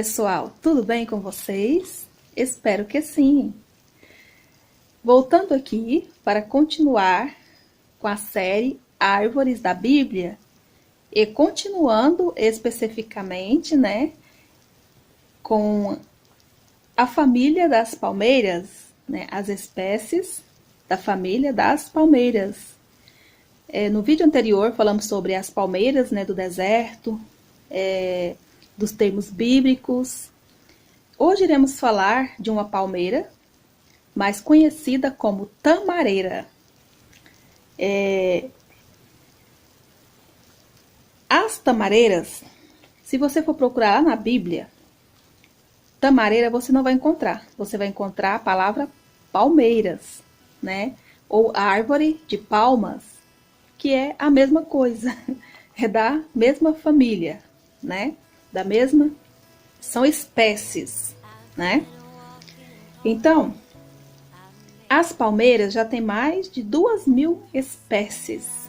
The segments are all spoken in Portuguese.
pessoal, tudo bem com vocês? Espero que sim. Voltando aqui para continuar com a série Árvores da Bíblia e continuando especificamente, com a família das palmeiras, as espécies da família das palmeiras. No vídeo anterior falamos sobre as palmeiras, do deserto, dos termos bíblicos. Hoje iremos falar de uma palmeira mais conhecida como tamareira. As tamareiras, se você for procurar lá na Bíblia, tamareira você não vai encontrar. Você vai encontrar a palavra palmeiras, ou árvore de palmas, que é a mesma coisa, é da mesma família, da mesma, são espécies, Então, as palmeiras já têm mais de 2.000 espécies.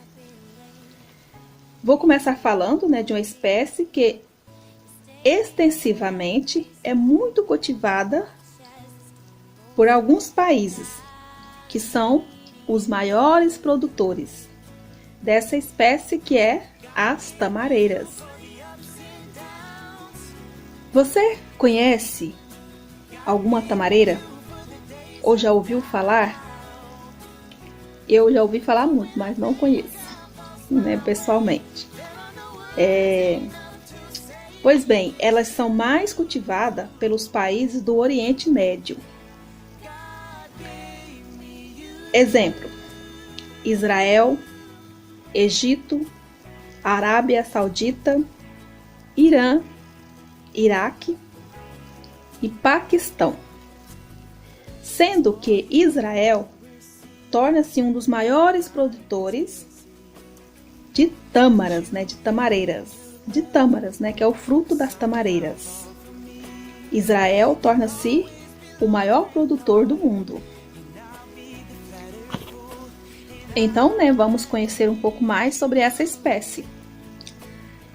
Vou começar falando, de uma espécie que extensivamente é muito cultivada por alguns países, que são os maiores produtores dessa espécie, que é as tamareiras. Você conhece alguma tamareira? Ou já ouviu falar? Eu já ouvi falar muito, mas não conheço, pessoalmente. Pois bem, elas são mais cultivadas pelos países do Oriente Médio. Exemplo: Israel, Egito, Arábia Saudita, Irã, Iraque e Paquistão. Sendo que Israel torna-se um dos maiores produtores de tâmaras, de tamareiras, que é o fruto das tamareiras. Israel torna-se o maior produtor do mundo. Então, vamos conhecer um pouco mais sobre essa espécie.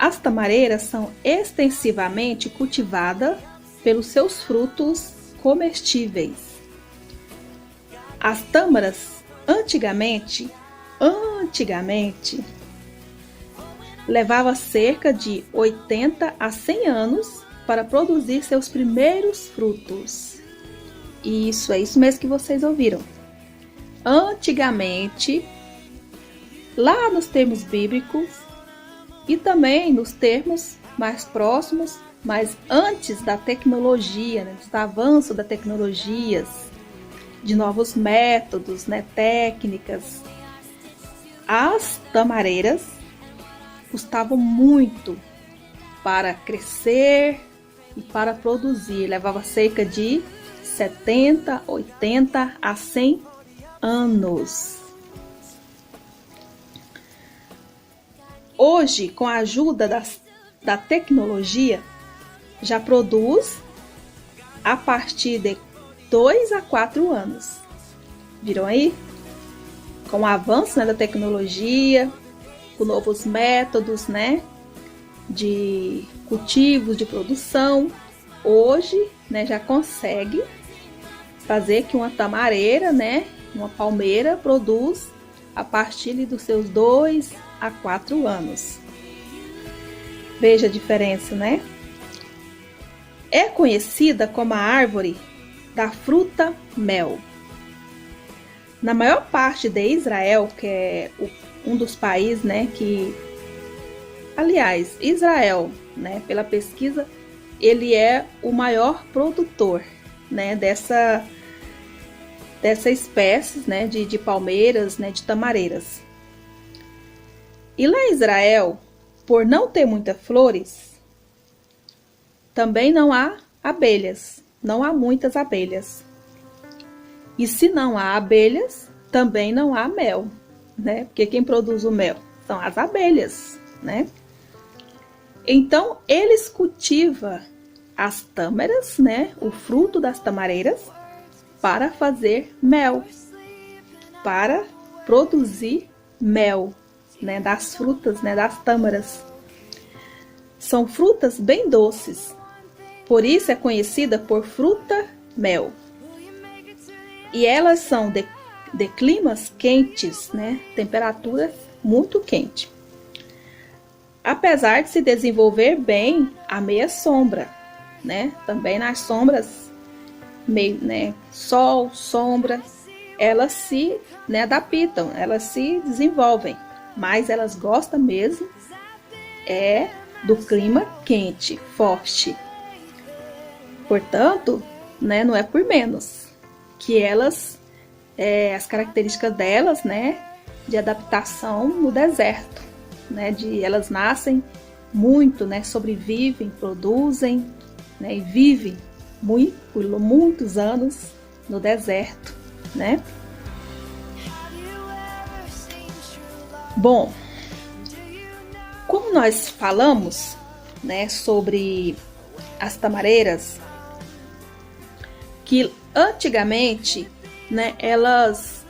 As tamareiras são extensivamente cultivadas pelos seus frutos comestíveis. As tâmaras, antigamente, levava cerca de 80 a 100 anos para produzir seus primeiros frutos. E isso é isso mesmo que vocês ouviram. Antigamente, lá nos termos bíblicos e também nos termos mais próximos, mas antes da tecnologia, dos avanços da tecnologia, de novos métodos, técnicas, as tamareiras custavam muito para crescer e para produzir. Levava cerca de 70, 80 a 100 anos. Hoje, com a ajuda da tecnologia, já produz a partir de 2 a 4 anos. Viram aí? Com o avanço da tecnologia, com novos métodos, de cultivos, de produção, hoje, já consegue fazer que uma tamareira, uma palmeira, produz a partir dos seus 2 a 4 anos. Veja a diferença, É conhecida como a árvore da fruta mel. Na maior parte de Israel, que é um dos países, que... Aliás, Israel, pela pesquisa, ele é o maior produtor, dessa espécie, de palmeiras, de tamareiras. E lá em Israel, por não ter muitas flores, também não há abelhas, não há muitas abelhas. E se não há abelhas, também não há mel, Porque quem produz o mel são as abelhas, Então, eles cultivam as tâmaras, o fruto das tamareiras, para fazer mel, para produzir mel, das frutas, das tâmaras. São frutas bem doces, Por isso é conhecida por fruta-mel. E elas são de climas quentes, né? Temperatura muito quente. Apesar de se desenvolver bem à meia sombra, né? Também nas sombras, meio, né? Sol, sombra, elas se, né, adaptam, elas se desenvolvem. Mas elas gostam mesmo do clima quente, forte. Portanto, né, não é por menos que elas, as características delas, né, de adaptação no deserto, né, elas nascem muito, né, sobrevivem, produzem, né, e vivem por muitos anos no deserto, né? Bom, como nós falamos, né, sobre as tamareiras, que antigamente, né, elas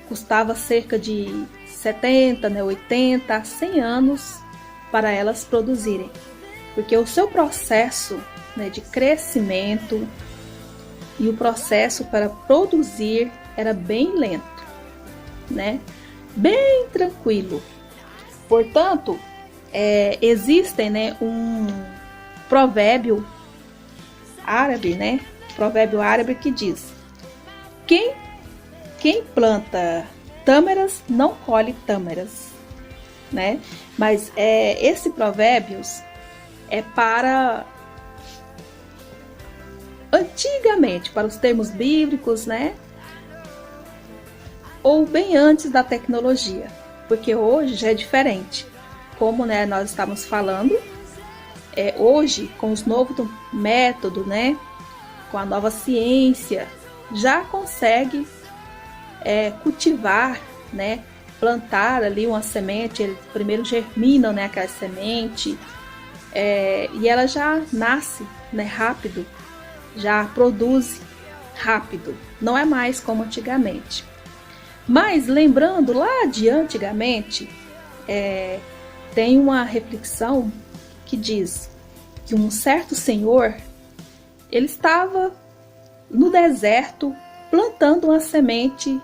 custavam cerca de 70, né, 80 a 100 anos para elas produzirem, porque o seu processo, né, de crescimento e o processo para produzir era bem lento, né, bem tranquilo. Portanto, existem, né, um provérbio árabe, né, provérbio árabe que diz: quem planta tâmaras não colhe tâmaras, né? Mas esse provérbio é para antigamente, para os termos bíblicos, né? Ou bem antes da tecnologia, porque hoje já é diferente. Como, né, nós estamos falando, hoje com os novos métodos, né? Com a nova ciência, já consegue cultivar, né, plantar ali uma semente. Eles primeiro germinam, né, aquela semente, e ela já nasce, né, rápido, já produz rápido, não é mais como antigamente. Mas lembrando lá de antigamente, tem uma reflexão que diz que um certo senhor, ele estava no deserto plantando uma semente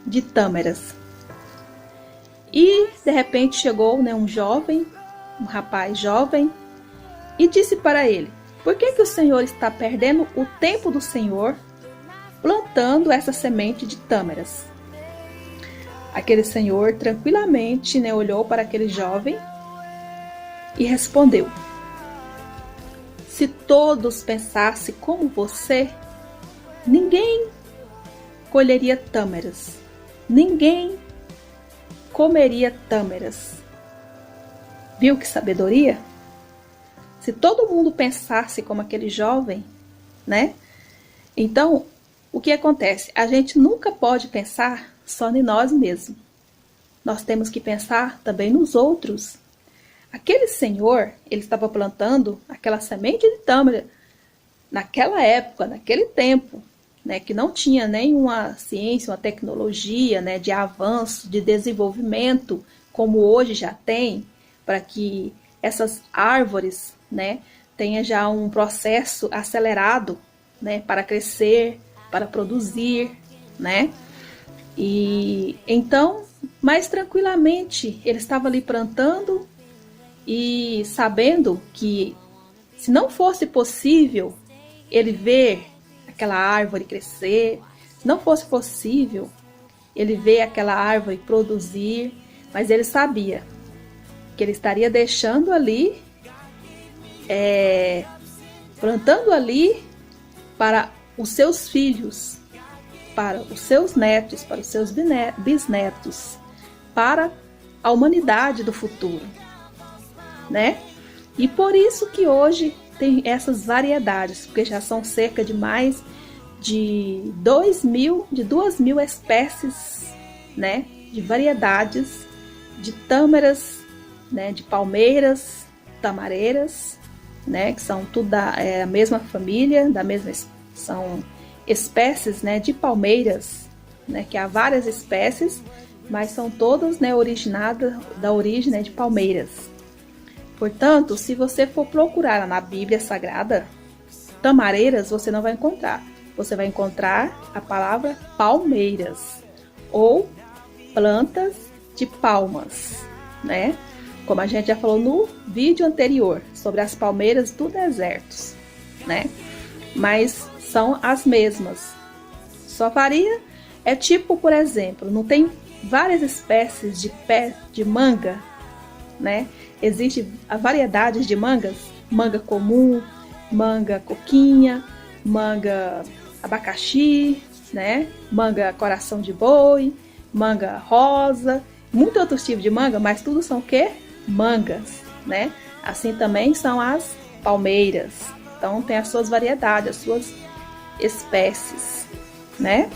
de tâmaras. E de repente chegou, né, um rapaz jovem, e disse para ele: por que o Senhor está perdendo o tempo do Senhor plantando essa semente de tâmaras? Aquele senhor tranquilamente, né, olhou para aquele jovem e respondeu: se todos pensassem como você, ninguém colheria tâmaras, ninguém comeria tâmaras. Viu que sabedoria? Se todo mundo pensasse como aquele jovem, né? Então, o que acontece? A gente nunca pode pensar só em nós mesmos. Nós temos que pensar também nos outros. Aquele senhor, ele estava plantando aquela semente de tâmara naquela época, naquele tempo, né, que não tinha nenhuma ciência, uma tecnologia, né, de avanço, de desenvolvimento, como hoje já tem, para que essas árvores, né, tenha já um processo acelerado, né, para crescer, para produzir, né? E então, mais tranquilamente, ele estava ali plantando e sabendo que, se não fosse possível ele ver aquela árvore crescer, se não fosse possível ele ver aquela árvore produzir, mas ele sabia que ele estaria deixando ali, plantando ali para os seus filhos, para os seus netos, para os seus bisnetos, para a humanidade do futuro, né? E por isso que hoje tem essas variedades, porque já são cerca de mais de 2.000 espécies, né, de variedades de tâmaras, né, de palmeiras, tamareiras, né, que são tudo da mesma família, são espécies, né, de palmeiras, né, que há várias espécies, mas são todas, né, originadas da origem, né, de palmeiras. Portanto, se você for procurar na Bíblia Sagrada, tamareiras você não vai encontrar. Você vai encontrar a palavra palmeiras ou plantas de palmas, né? Como a gente já falou no vídeo anterior sobre as palmeiras do deserto, né? Mas são as mesmas. Só varia, é tipo, por exemplo, não tem várias espécies de pé de manga, né? Existe a variedades de mangas, manga comum, manga coquinha, manga abacaxi, né? Manga coração de boi, manga rosa, muitos outros tipos de manga, mas tudo são o quê? Mangas, né? Assim também são as palmeiras. Então tem as suas variedades, as suas espécies, né?